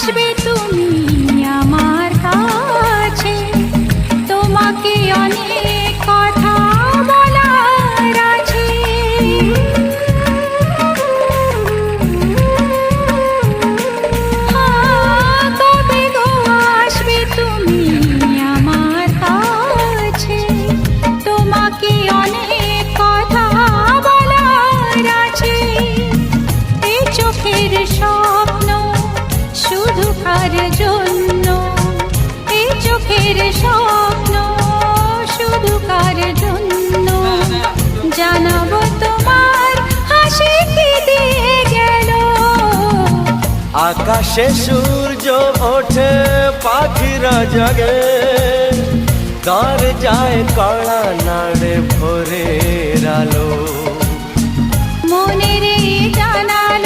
আসবে তুমি আমার কাছে, তোমাকে অনেক কথা বলার আছে। কবে গো আসবে তুমি আমার কাছে, তোমাকে অনেক কথা বলার আছে। এই চোখের স্বপ্ন শুধু কার জন্য, এই চোখের স্বপ্ন শুধু কার জন্য, জানাবো তোমার হাসি কি দিয়ে গেল। আকাশে সূর্য ওঠে পাখিরা জাগে, দর যায় কড়া নাড়ে ভোরের আলো। মনের এই জানালা